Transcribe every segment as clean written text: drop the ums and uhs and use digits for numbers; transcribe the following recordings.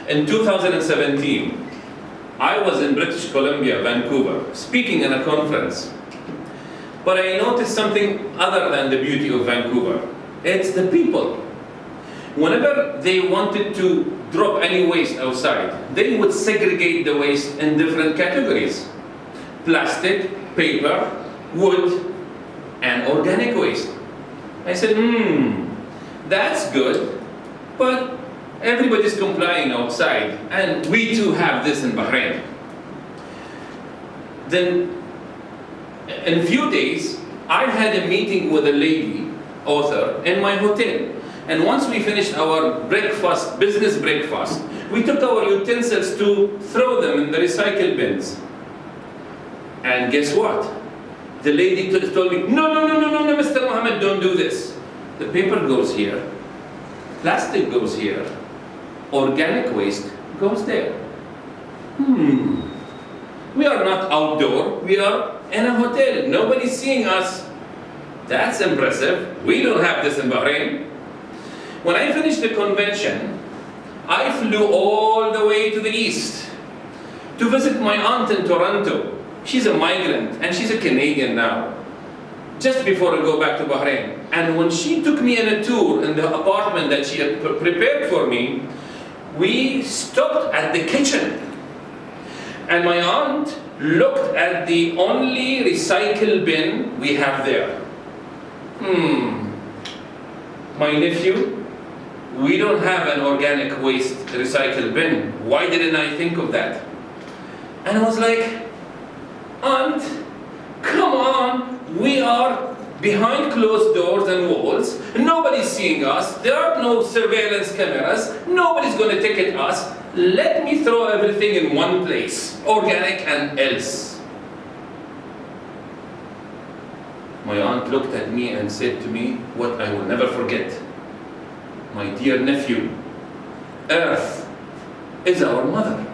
In 2017, I was in British Columbia, Vancouver, speaking in a conference. But I noticed something other than the beauty of Vancouver. It's the people. Whenever they wanted to drop any waste outside, they would segregate the waste in different categories: plastic, paper, wood, and organic waste. I said, that's good, but everybody's complying outside, and we too have this in Bahrain. Then, in a few days, I had a meeting with a lady, author, in my hotel. And once we finished our breakfast, business breakfast, we took our utensils to throw them in the recycle bins. And guess what? The lady told me, no, Mr. Mohammed, don't do this. The paper goes here, plastic goes here, organic waste goes there. We are not outdoor, we are in a hotel. Nobody's seeing us. That's impressive. We don't have this in Bahrain. When I finished the convention, I flew all the way to the east to visit my aunt in Toronto. She's a migrant and she's a Canadian now, just before I go back to Bahrain. And when she took me on a tour in the apartment that she had prepared for me, we stopped at the kitchen. And my aunt looked at the only recycle bin we have there. My nephew, we don't have an organic waste recycle bin. Why didn't I think of that? And I was like, Aunt, come on, we are behind closed doors and walls. Nobody's seeing us. There are no surveillance cameras. Nobody's going to ticket us. Let me throw everything in one place, organic and else. My aunt looked at me and said to me what I will never forget. My dear nephew, Earth is our mother.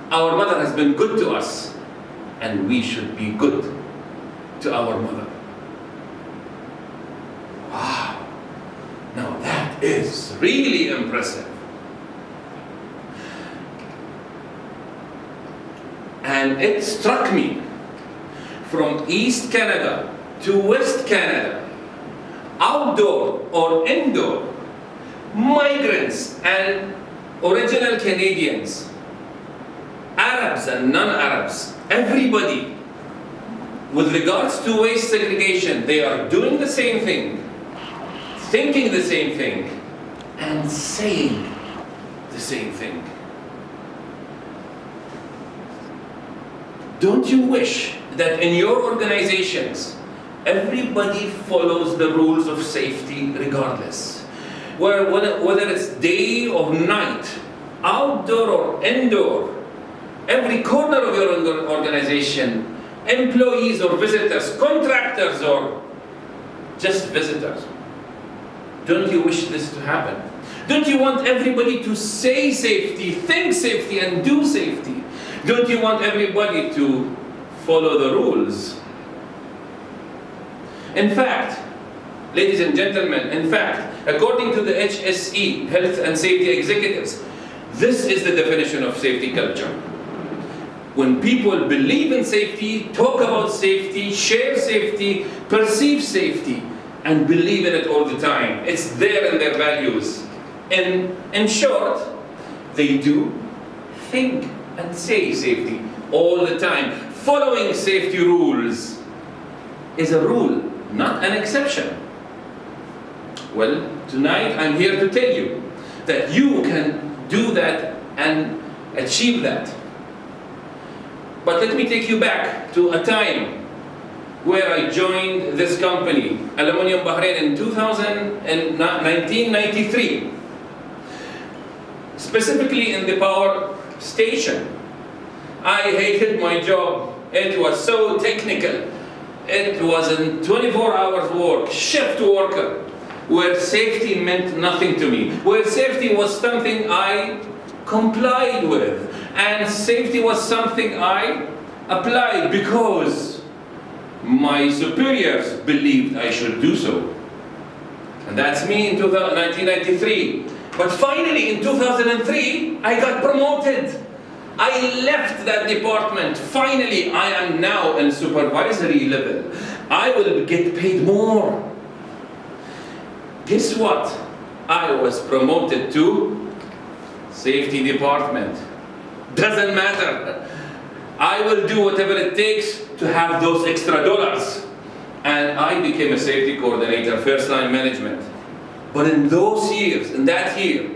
Our mother has been good to us, and we should be good to our mother. Wow, now that is really impressive. And it struck me, from East Canada to West Canada, outdoor or indoor, migrants and original Canadians, Arabs and non-Arabs, everybody, with regards to waste segregation, they are doing the same thing, thinking the same thing, and saying the same thing. Don't you wish that in your organizations, everybody follows the rules of safety regardless? Whether it's day or night, outdoor or indoor, every corner of your organization, employees or visitors, contractors or just visitors. Don't you wish this to happen? Don't you want everybody to say safety, think safety, and do safety? Don't you want everybody to follow the rules? In fact, ladies and gentlemen, according to the HSE, Health and Safety Executives, this is the definition of safety culture. When people believe in safety, talk about safety, share safety, perceive safety, and believe in it all the time. It's there in their values. And in short, they do, think, and say safety all the time. Following safety rules is a rule, not an exception. Well, tonight I'm here to tell you that you can do that and achieve that. But let me take you back to a time where I joined this company, Aluminium Bahrain, in 1993. Specifically in the power station. I hated my job. It was so technical. It was a 24 hours work, shift worker, where safety meant nothing to me, where safety was something I complied with, and safety was something I applied because my superiors believed I should do so. And that's me in 1993. But finally, in 2003, I got promoted. I left that department. Finally, I am now in supervisory level. I will get paid more. Guess what? I was promoted to safety department. Doesn't matter. I will do whatever it takes to have those extra dollars. And I became a safety coordinator, first line management. But in those years, in that year,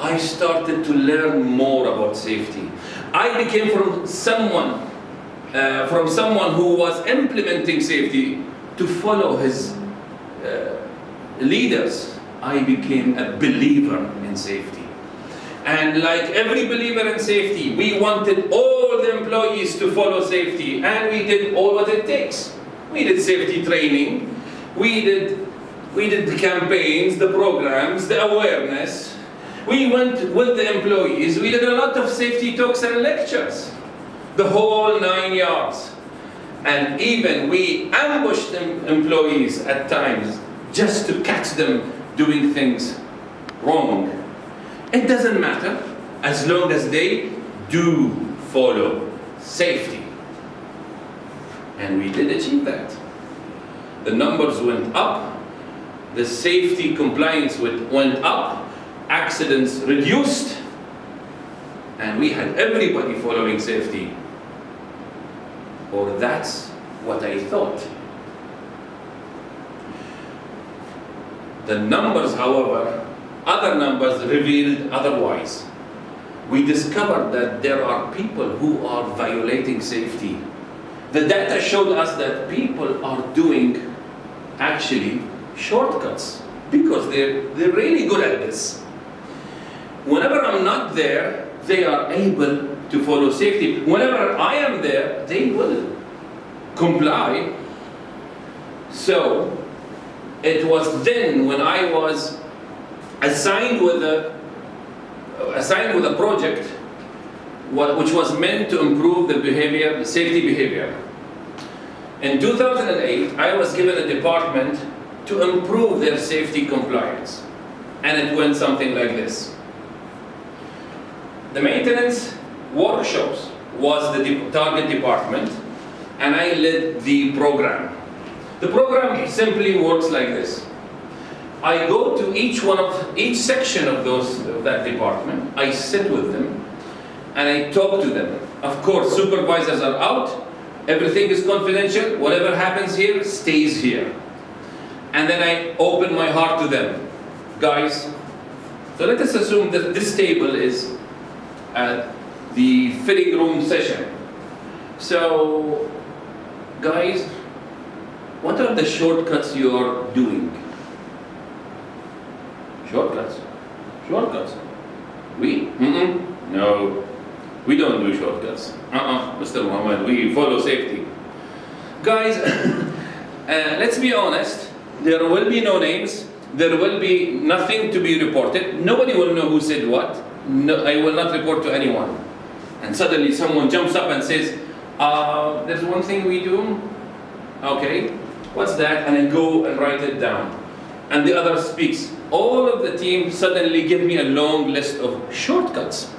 I started to learn more about safety. I became from someone who was implementing safety to follow his leaders. I became a believer in safety. And like every believer in safety, we wanted all the employees to follow safety, and we did all what it takes. We did safety training, we did the campaigns, the programs, the awareness. We went with the employees, we did a lot of safety talks and lectures, the whole 9 yards. And even we ambushed employees at times just to catch them doing things wrong. It doesn't matter as long as they do follow safety. And we did achieve that. The numbers went up, the safety compliance went up, accidents reduced, and we had everybody following safety. Or that's what I thought. The numbers, however, other numbers revealed otherwise. We discovered that there are people who are violating safety. The data showed us that people are doing actually shortcuts because they're really good at this. Whenever I'm not there, they are able to follow safety. Whenever I am there, they will comply. So it was then when I was assigned with a project which was meant to improve the behavior, the safety behavior. In 2008, I was given a department to improve their safety compliance. And it went something like this. The maintenance workshops was the target department, and I led the program. The program simply works like this. I go to each section of that department, I sit with them, and I talk to them. Of course, supervisors are out, everything is confidential, whatever happens here stays here. And then I open my heart to them. Guys, so let us assume that this table is at the fitting room session. So, guys, what are the shortcuts you are doing? Shortcuts? Shortcuts? We? No, we don't do shortcuts. Mr. Mohammed, we follow safety. Guys, let's be honest, there will be no names, there will be nothing to be reported, nobody will know who said what, no, I will not report to anyone. And suddenly someone jumps up and says, there's one thing we do, okay, what's that? And I go and write it down. And the other speaks. All of the team suddenly give me a long list of shortcuts.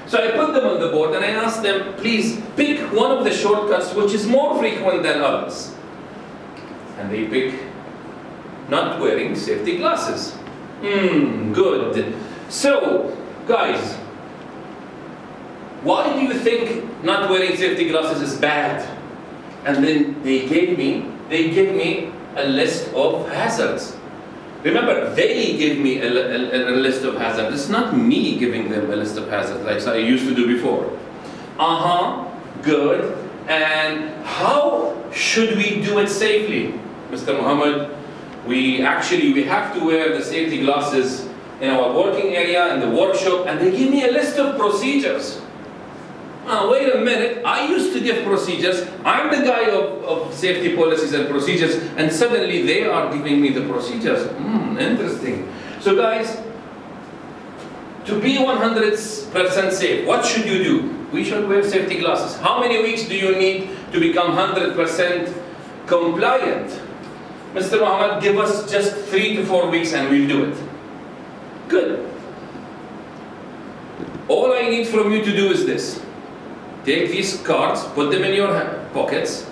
So I put them on the board and I asked them, please pick one of the shortcuts which is more frequent than others. And they pick not wearing safety glasses. Good. So, guys, why do you think not wearing safety glasses is bad? And then they gave me a list of hazards. Remember, they gave me a list of hazards. It's not me giving them a list of hazards like I used to do before. Good. And how should we do it safely? Mr. Mohammed, we have to wear the safety glasses in our working area, in the workshop, and they give me a list of procedures. Wait a minute, I used to give procedures. I'm the guy of safety policies and procedures, and suddenly they are giving me the procedures. Interesting. So guys, to be 100% safe, what should you do? We should wear safety glasses. How many weeks do you need to become 100% compliant? Mr. Mohammed, give us just 3 to 4 weeks and we'll do it. Good. I need from you to do is this. Take these cards, put them in your pockets.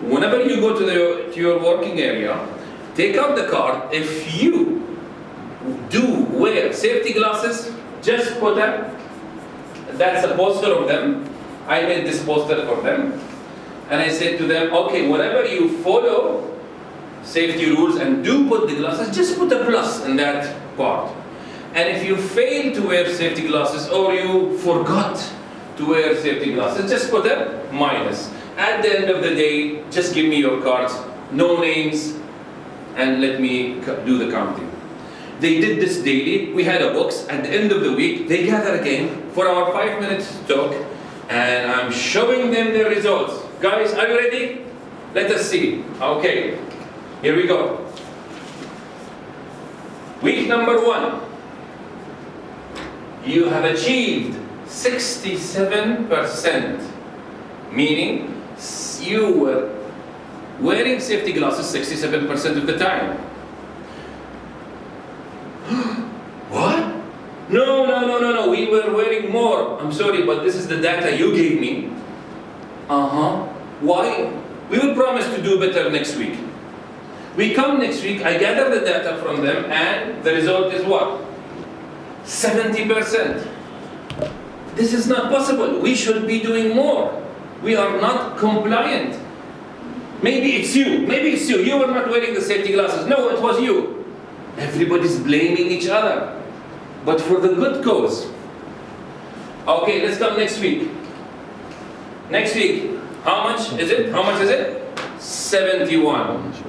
Whenever you go to your working area, take out the card. If you do wear safety glasses, just put them. That's a poster of them. I made this poster for them. And I said to them, okay, whenever you follow safety rules and do put the glasses, just put a plus in that part. And if you fail to wear safety glasses or you forgot to wear safety glasses, just put a minus. At the end of the day, just give me your cards, no names, and let me do the counting. They did this daily. We had a box. At the end of the week, they gather again for our 5-minute talk, and I'm showing them the results. Guys, are you ready? Let us see. Okay, here we go. Week number 1. You have achieved 67%, meaning you were wearing safety glasses 67% of the time. What? No, we were wearing more. I'm sorry, but this is the data you gave me. Why? We will promise to do better next week. We come next week, I gather the data from them, and the result is what? 70%. This is not possible. We should be doing more. We are not compliant. Maybe it's you. You were not wearing the safety glasses. No, it was you. Everybody's blaming each other. But for the good cause. Okay, let's come next week. Next week, how much is it? 71.